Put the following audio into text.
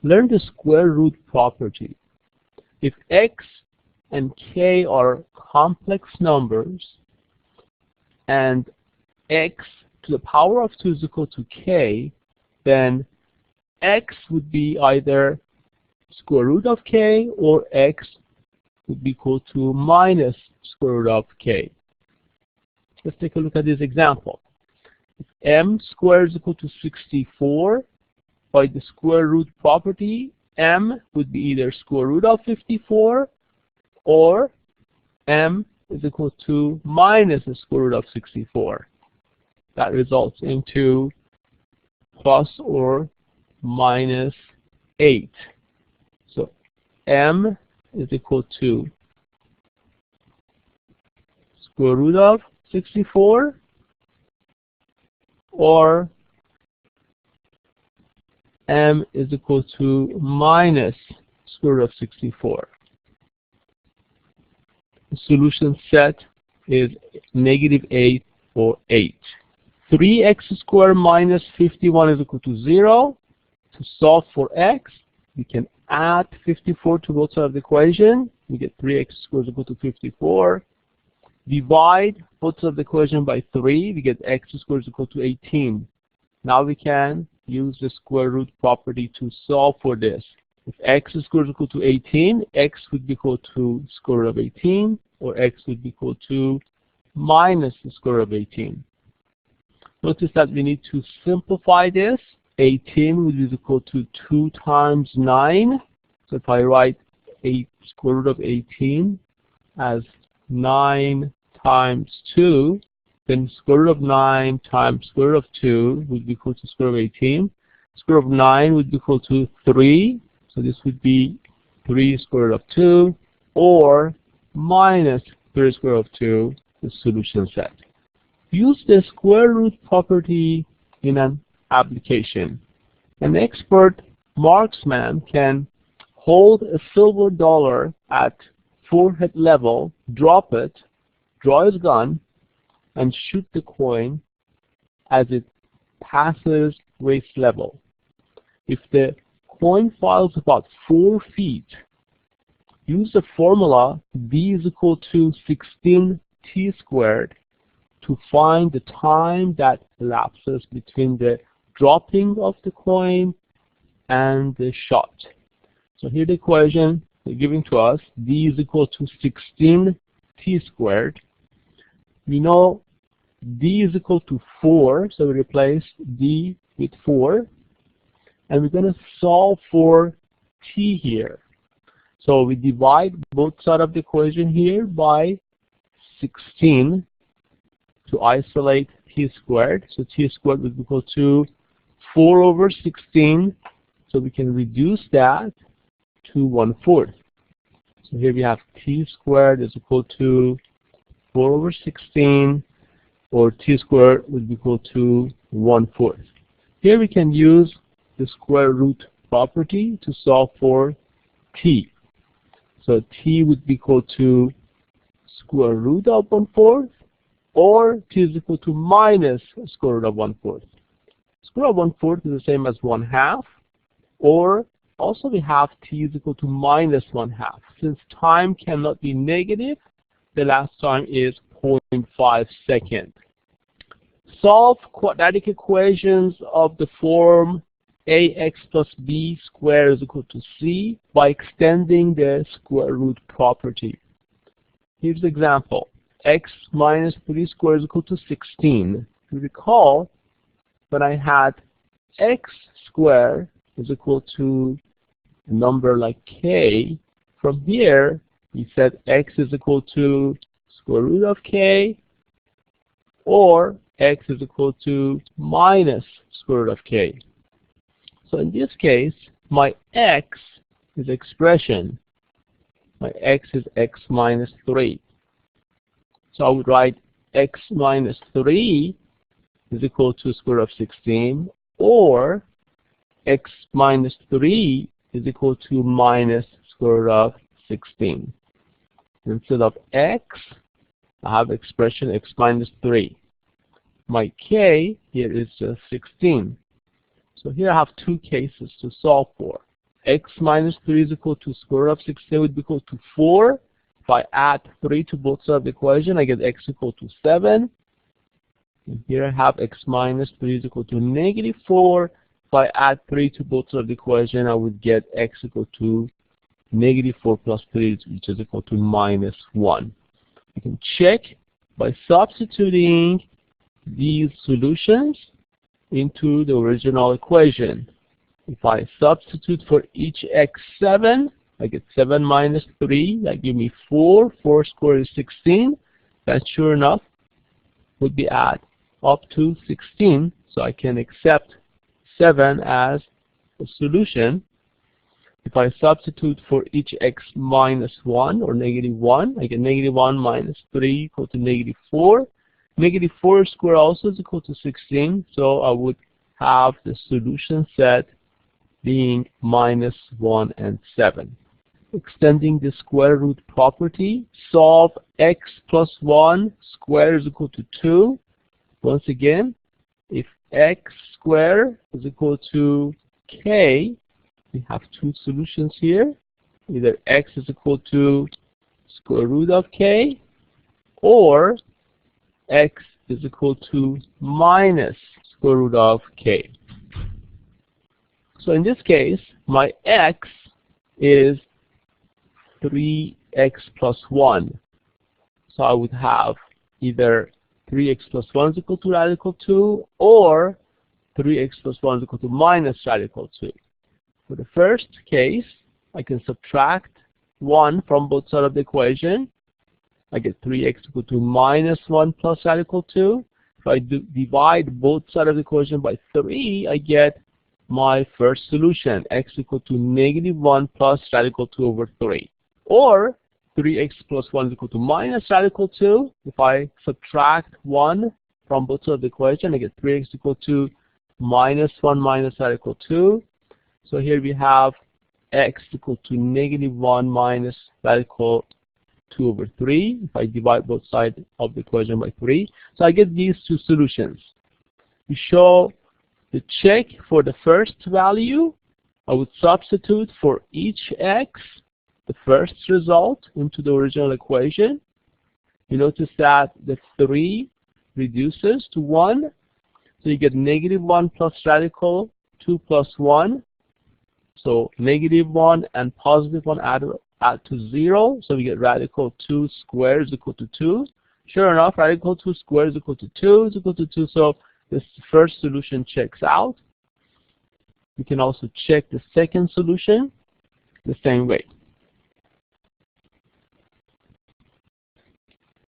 Learn the square root property. If x and k are complex numbers and x to the power of 2 is equal to k, then x would be either square root of k or x would be equal to minus square root of k. Let's take a look at this example. If m squared is equal to 64, by the square root property, m would be either square root of 54 or m is equal to minus the square root of 64. That results into plus or minus 8. So m is equal to square root of 64 or m is equal to minus square root of 64. The solution set is -8 or 8. 3x squared minus 51 is equal to 0. To solve for x, we can add 54 to both sides of the equation. We get 3x squared is equal to 54. Divide both sides of the equation by 3. We get x squared is equal to 18. Now we can use the square root property to solve for this. If x squared is equal to 18, x would be equal to square root of 18, or x would be equal to minus the square root of 18. Notice that we need to simplify this. 18 would be equal to 2 times 9. So if I write square root of 18 as 9 times 2, then square root of 9 times square root of 2 would be equal to square root of 18. Square root of 9 would be equal to 3. So this would be 3 square root of 2, or minus 3 square root of 2, the solution set. Use the square root property in an application. An expert marksman can hold a silver dollar at forehead level, drop it, draw his gun, and shoot the coin as it passes waist level. If the coin falls about 4 feet, use the formula b is equal to 16t squared to find the time that elapses between the dropping of the coin and the shot. So here the equation they're giving to us, d is equal to 16t squared. We know d is equal to 4, so we replace d with 4. And we're going to solve for t here. So we divide both sides of the equation here by 16 to isolate t squared. So t squared would be equal to 4 over 16. So we can reduce that to 1/4. So here we have t squared is equal to 4 over 16, or t squared would be equal to 1/4. Here we can use the square root property to solve for t. So t would be equal to square root of 1/4, or t is equal to minus square root of 1/4. Square root of 1/4 is the same as 1/2, or also we have t is equal to minus 1/2. Since time cannot be negative, the last time is 0.5 seconds. Solve quadratic equations of the form ax plus b squared is equal to c by extending the square root property. Here's the example. X minus 3 squared is equal to 16. You recall when I had x squared is equal to a number like k, from here we said x is equal to square root of k, or x is equal to minus square root of k. So in this case, my x is expression. My x is x minus 3. So I would write x minus 3 is equal to square root of 16, or x minus 3 is equal to minus square root of 16. Instead of x, I have expression x minus 3. My k here is just 16. So here I have two cases to solve for. x minus 3 is equal to square root of 16 would be equal to 4. If I add 3 to both sides of the equation, I get x equal to 7. And here I have x minus 3 is equal to negative 4. If I add 3 to both sides of the equation, I would get x equal to negative 4 plus 3, which is equal to minus 1. You can check by substituting these solutions into the original equation. If I substitute for each x7, I get 7 minus 3, that gives me 4. 4 squared is 16. That sure enough would be add up to 16. So I can accept 7 as a solution. If I substitute for each x minus 1 or negative 1, I get negative 1 minus 3 equal to negative 4. Negative 4 squared also is equal to 16. So I would have the solution set being minus 1 and 7. Extending the square root property, solve x plus 1 squared is equal to 2. Once again, if x squared is equal to k, we have two solutions here. Either x is equal to square root of k, or x is equal to minus square root of k. So in this case, my x is 3x plus 1. So I would have either 3x plus 1 is equal to radical 2, or 3x plus 1 is equal to minus radical 2. For the first case, I can subtract 1 from both sides of the equation. I get 3x equal to minus 1 plus radical 2. If I divide both sides of the equation by 3, I get my first solution, x equal to negative 1 plus radical 2 over 3. Or 3x plus 1 is equal to minus radical 2. If I subtract 1 from both sides of the equation, I get 3x equal to minus 1 minus radical 2. So here we have x equal to negative 1 minus radical 2 over 3. If I divide both sides of the equation by 3. So I get these two solutions. We show the check for the first value. I would substitute for each x the first result into the original equation. You notice that the 3 reduces to 1. So you get negative 1 plus radical 2 plus 1. So negative 1 and positive 1 add to 0. So we get radical 2 squared is equal to 2. Sure enough, radical 2 squared is equal to 2 is equal to 2. So this first solution checks out. We can also check the second solution the same way.